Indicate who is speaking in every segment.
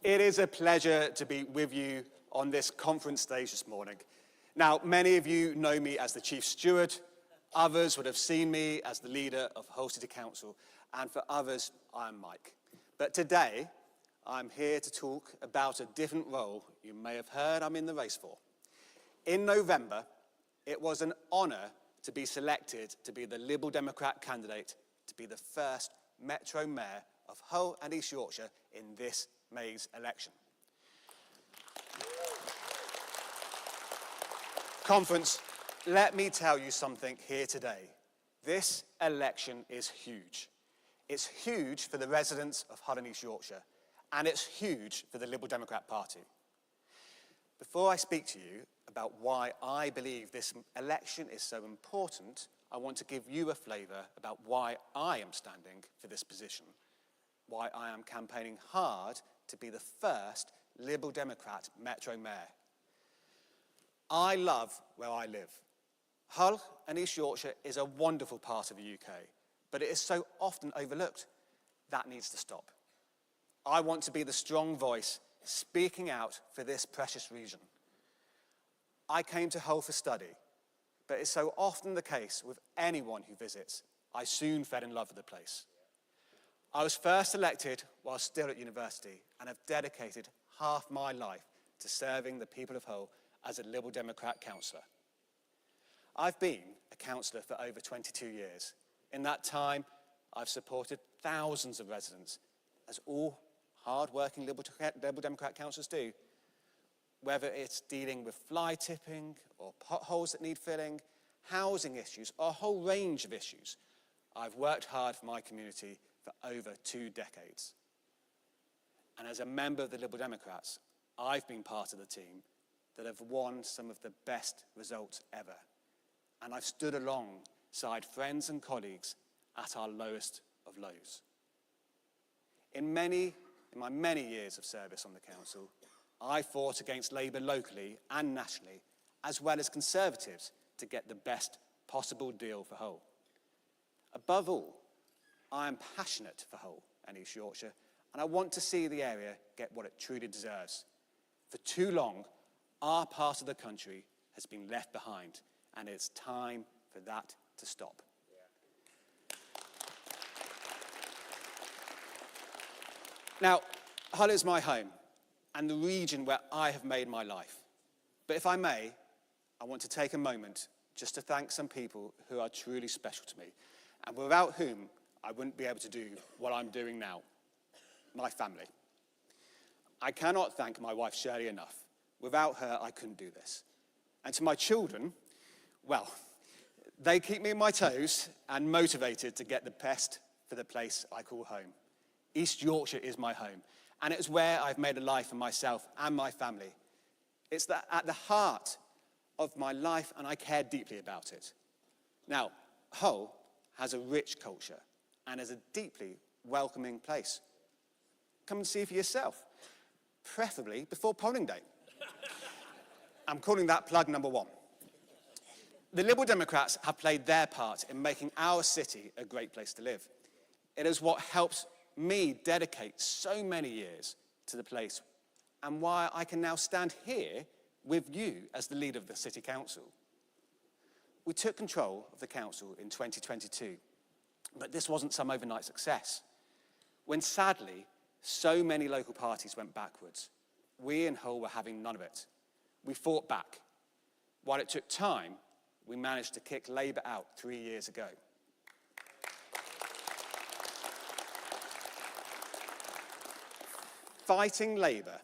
Speaker 1: It is a pleasure to be with you on this conference stage this morning. Now, many of you know me as the Chief Steward, others would have seen me as the leader of Hull City Council, and for others, I'm Mike. But today, I'm here to talk about a different role you may have heard I'm in the race for. In November, it was an honour to be selected to be the Liberal Democrat candidate to be the first Metro Mayor of Hull and East Yorkshire in this May's election. Conference, let me tell you something here today. This election is huge. It's huge for the residents of Hull and East Yorkshire, and it's huge for the Liberal Democrat Party. Before I speak to you about why I believe this election is so important, I want to give you a flavour about why I am standing for this position, why I am campaigning hard to be the first Liberal Democrat Metro Mayor. I love where I live. Hull and East Yorkshire is a wonderful part of the UK, but it is so often overlooked. That needs to stop. I want to be the strong voice speaking out for this precious region. I came to Hull for study, but it's so often the case with anyone who visits, I soon fell in love with the place. I was first elected while still at university and have dedicated half my life to serving the people of Hull as a Liberal Democrat councillor. I've been a councillor for over 22 years. In that time, I've supported thousands of residents, as all hard-working Liberal Democrat councillors do, whether it's dealing with fly tipping or potholes that need filling, housing issues, or a whole range of issues. I've worked hard for my community for over 2 decades. And as a member of the Liberal Democrats, I've been part of the team that have won some of the best results ever. And I've stood alongside friends and colleagues at our lowest of lows. In my many years of service on the council, I fought against Labour locally and nationally, as well as Conservatives, to get the best possible deal for Hull. Above all, I am passionate for Hull and East Yorkshire, and I want to see the area get what it truly deserves. For too long, our part of the country has been left behind, and it's time for that to stop. Now, Hull is my home and the region where I have made my life. But if I may, I want to take a moment just to thank some people who are truly special to me and without whom I wouldn't be able to do what I'm doing now. My family. I cannot thank my wife Shirley enough. Without her, I couldn't do this. And to my children, well, they keep me on my toes and motivated to get the best for the place I call home. East Yorkshire is my home, and it's where I've made a life for myself and my family. It's at the heart of my life, and I care deeply about it. Now, Hull has a rich culture and is a deeply welcoming place. Come and see for yourself, preferably before polling day. I'm calling that plug number 1. The Liberal Democrats have played their part in making our city a great place to live. It is what helps me dedicate so many years to the place and why I can now stand here with you as the leader of the City Council. We took control of the council in 2022, but this wasn't some overnight success. When sadly, so many local parties went backwards, we in Hull were having none of it. We fought back. While it took time, we managed to kick Labour out 3 years ago. Fighting Labour,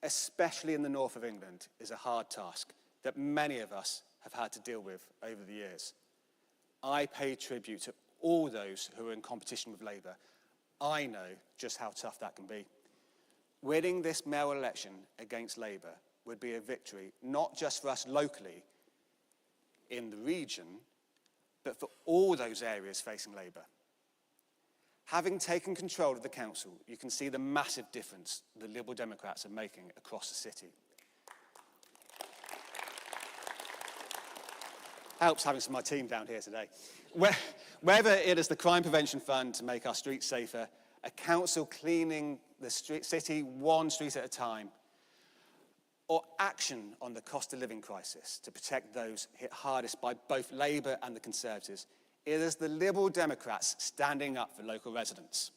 Speaker 1: especially in the north of England, is a hard task that many of us have had to deal with over the years. I pay tribute to all those who are in competition with Labour. I know just how tough that can be. Winning this mayoral election against Labour would be a victory, not just for us locally in the region, but for all those areas facing Labour. Having taken control of the council, you can see the massive difference the Liberal Democrats are making across the city. Helps having some of my team down here today. Whether it is the Crime Prevention Fund to make our streets safer, a council cleaning the city one street at a time, or action on the cost of living crisis to protect those hit hardest by both Labour and the Conservatives, it is the Liberal Democrats standing up for local residents.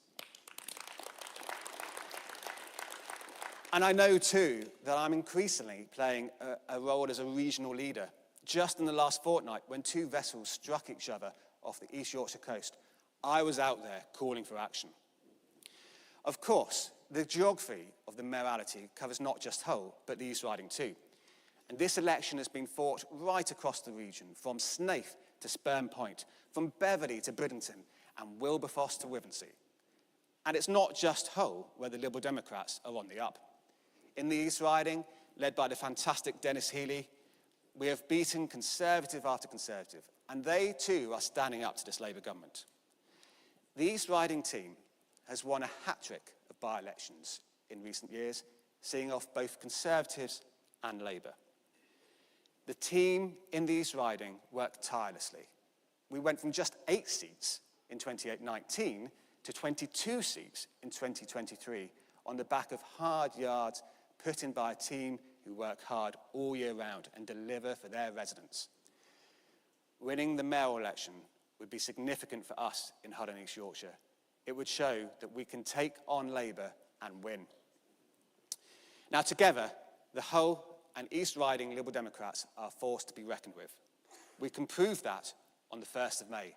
Speaker 1: And I know, too, that I'm increasingly playing a role as a regional leader. Just in the last fortnight, when two vessels struck each other off the East Yorkshire coast, I was out there calling for action. Of course, the geography of the mayoralty covers not just Hull, but the East Riding too. And this election has been fought right across the region, from Snaith to Spurn Point, from Beverley to Bridlington, and Wilberforce to Wivensey. And it's not just Hull where the Liberal Democrats are on the up. In the East Riding, led by the fantastic Dennis Healey, we have beaten Conservative after Conservative, and they too are standing up to this Labour government. The East Riding team has won a hat-trick of by-elections in recent years, seeing off both Conservatives and Labour. The team in the East Riding worked tirelessly. We went from just 8 seats in 2019 to 22 seats in 2023 on the back of hard yards put in by a team who work hard all year round and deliver for their residents. Winning the mayoral election would be significant for us in Hull and East Yorkshire. It would show that we can take on Labour and win. Now, together, the Hull and East Riding Liberal Democrats are a force to be reckoned with. We can prove that on the 1st of May,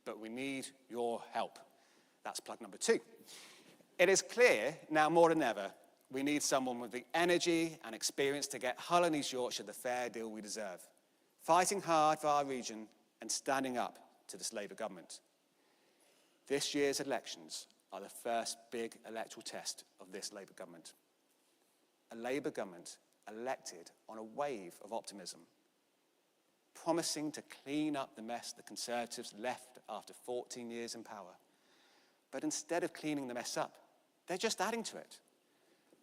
Speaker 1: but we need your help. That's plug number 2. It is clear, now more than ever, we need someone with the energy and experience to get Hull and East Yorkshire the fair deal we deserve, fighting hard for our region and standing up to this Labour government. This year's elections are the first big electoral test of this Labour government. A Labour government elected on a wave of optimism, promising to clean up the mess the Conservatives left after 14 years in power. But instead of cleaning the mess up, they're just adding to it.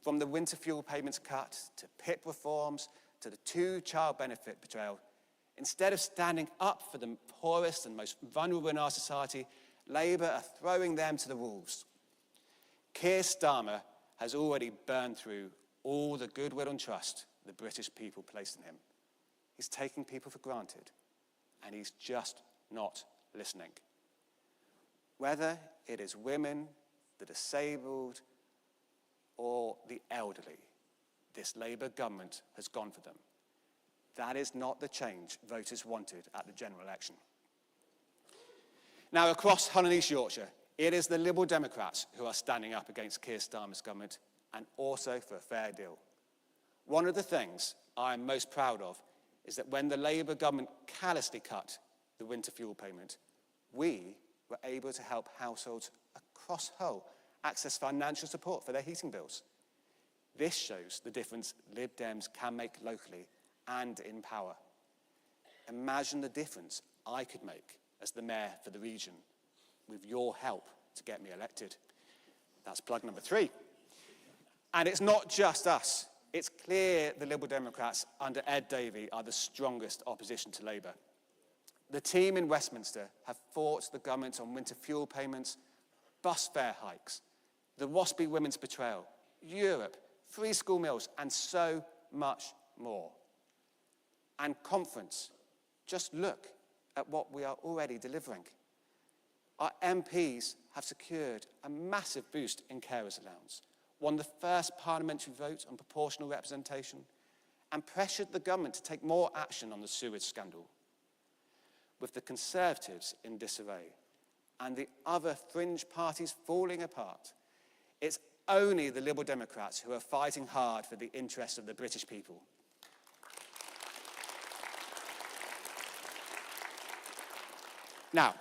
Speaker 1: From the winter fuel payments cut, to PIP reforms, to the 2 child benefit betrayal, instead of standing up for the poorest and most vulnerable in our society, Labour are throwing them to the wolves. Keir Starmer has already burned through all the goodwill and trust the British people placed in him. He's taking people for granted, and he's just not listening. Whether it is women, the disabled, or the elderly, this Labour government has gone for them. That is not the change voters wanted at the general election. Now, across Hull and East Yorkshire, it is the Liberal Democrats who are standing up against Keir Starmer's government, and also for a fair deal. One of the things I am most proud of is that when the Labour government callously cut the winter fuel payment, we were able to help households across Hull access financial support for their heating bills. This shows the difference Lib Dems can make locally and in power. Imagine the difference I could make as the mayor for the region with your help to get me elected. That's plug number 3. And it's not just us. It's clear the Liberal Democrats under Ed Davey are the strongest opposition to Labour. The team in Westminster have fought the government on winter fuel payments, bus fare hikes, the WASPy women's betrayal, Europe, free school meals, and so much more. And conference, just look at what we are already delivering. Our MPs have secured a massive boost in carers allowance, won the first parliamentary vote on proportional representation, and pressured the government to take more action on the sewage scandal. With the Conservatives in disarray and the other fringe parties falling apart, it's only the Liberal Democrats who are fighting hard for the interests of the British people. Now,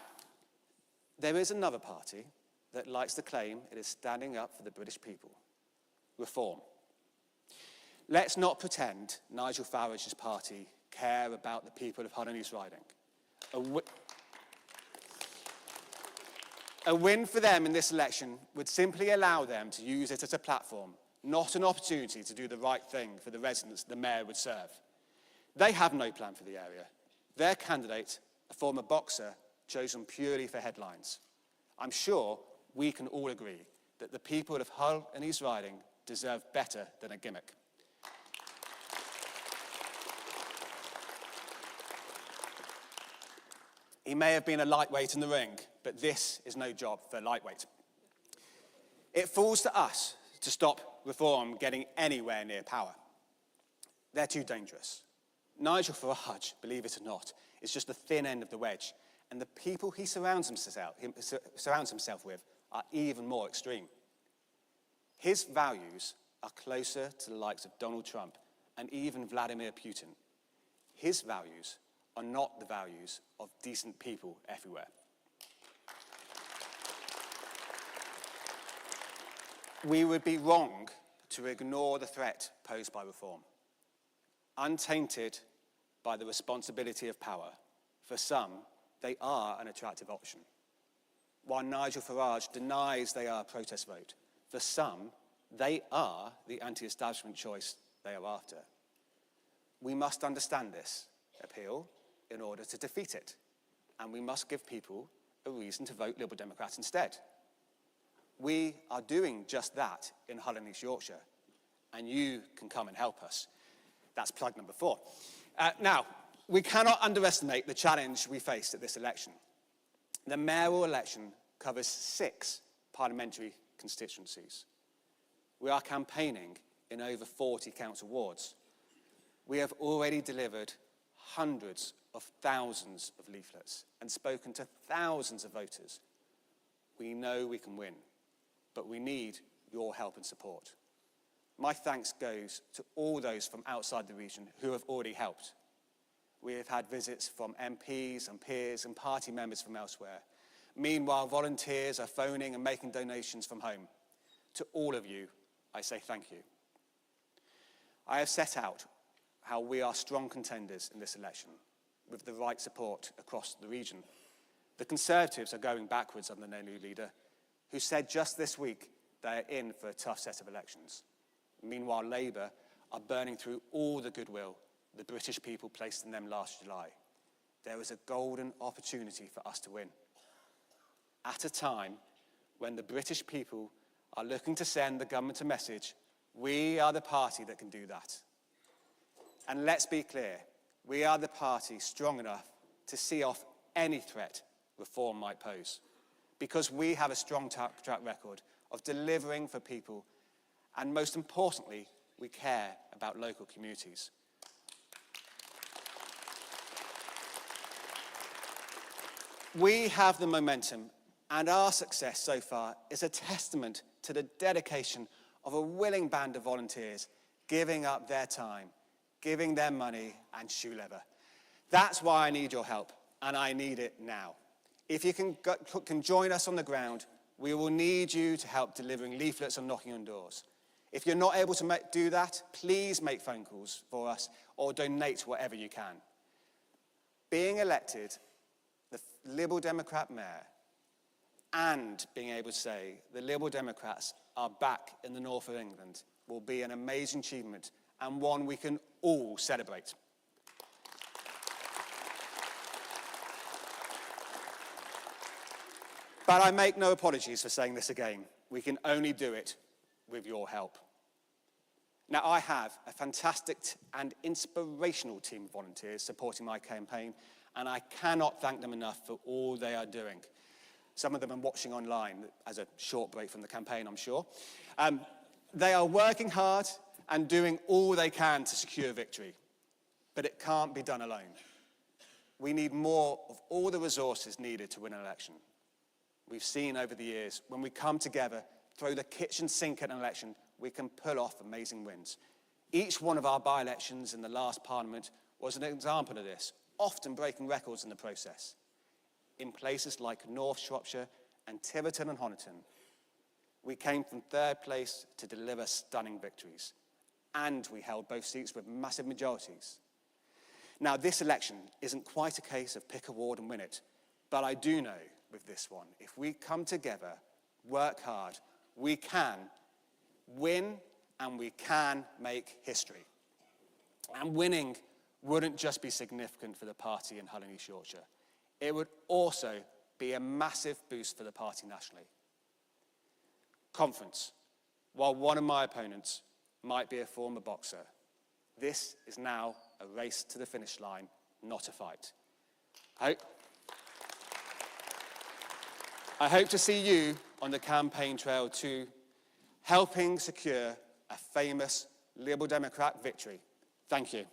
Speaker 1: there is another party that likes to claim it is standing up for the British people. Reform. Let's not pretend Nigel Farage's party care about the people of Hull and East Riding. A win for them in this election would simply allow them to use it as a platform, not an opportunity to do the right thing for the residents the mayor would serve. They have no plan for the area. Their candidate, a former boxer, chosen purely for headlines. I'm sure we can all agree that the people of Hull and East Riding deserve better than a gimmick. He may have been a lightweight in the ring, but this is no job for a lightweight. It falls to us to stop Reform getting anywhere near power. They're too dangerous. Nigel Farage, believe it or not, is just the thin end of the wedge, and the people he surrounds himself with are even more extreme. His values are closer to the likes of Donald Trump and even Vladimir Putin. His values are not the values of decent people everywhere. We would be wrong to ignore the threat posed by Reform. Untainted by the responsibility of power, for some, they are an attractive option. While Nigel Farage denies they are a protest vote, for some, they are the anti-establishment choice they are after. We must understand this appeal in order to defeat it, and we must give people a reason to vote Liberal Democrat instead. We are doing just that in Hull and East Yorkshire, and you can come and help us. That's plug number 4. Now, we cannot underestimate the challenge we faced at this election. The mayoral election covers 6 parliamentary constituencies. We are campaigning in over 40 council wards. We have already delivered hundreds of thousands of leaflets and spoken to thousands of voters. We know we can win, but we need your help and support. My thanks goes to all those from outside the region who have already helped. We have had visits from MPs and peers and party members from elsewhere. Meanwhile, volunteers are phoning and making donations from home. To all of you, I say thank you. I have set out how we are strong contenders in this election, with the right support across the region. The Conservatives are going backwards under their new leader, who said just this week they are in for a tough set of elections. Meanwhile, Labour are burning through all the goodwill the British people placed in them last July. There is a golden opportunity for us to win. At a time when the British people are looking to send the government a message, we are the party that can do that. And let's be clear, we are the party strong enough to see off any threat Reform might pose, because we have a strong track record of delivering for people, and most importantly, we care about local communities. We have the momentum, and our success so far is a testament to the dedication of a willing band of volunteers giving up their time, giving their money and shoe leather. That's why I need your help, and I need it now. If you can join us on the ground, we will need you to help delivering leaflets and knocking on doors. If you're not able to do that, please make phone calls for us or donate whatever you can. Being elected the Liberal Democrat mayor and being able to say the Liberal Democrats are back in the north of England will be an amazing achievement and one we can all celebrate. But I make no apologies for saying this again. We can only do it with your help. Now, I have a fantastic and inspirational team of volunteers supporting my campaign, and I cannot thank them enough for all they are doing. Some of them are watching online as a short break from the campaign, I'm sure. They are working hard and doing all they can to secure victory, but it can't be done alone. We need more of all the resources needed to win an election. We've seen over the years, when we come together, throw the kitchen sink at an election, we can pull off amazing wins. Each one of our by-elections in the last Parliament was an example of this, often breaking records in the process. In places like North Shropshire and Tiverton and Honiton, we came from third place to deliver stunning victories. And we held both seats with massive majorities. Now, this election isn't quite a case of pick a ward and win it, but I do know with this one, if we come together, work hard, we can win and we can make history. And winning wouldn't just be significant for the party in Hull and East Yorkshire. It would also be a massive boost for the party nationally. conference, while one of my opponents might be a former boxer. This is now a race to the finish line, not a fight. I hope to see you on the campaign trail too, helping secure a famous Liberal Democrat victory. Thank you.